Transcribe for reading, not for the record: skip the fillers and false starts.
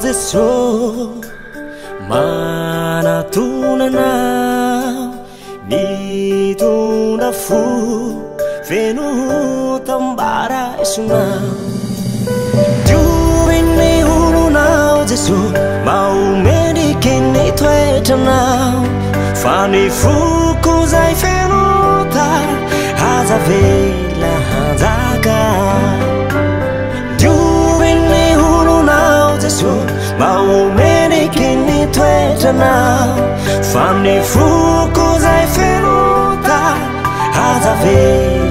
Jesu mana tunanao mitondra fo feno tambara isonao dioviny olonao Jesu maomendriky ny toetranao fa ny foko zay feno tara aza vela hanjaka dioviny olonao Jesu maomendriky ny toetranao fa ny foko zay feno tara aza vela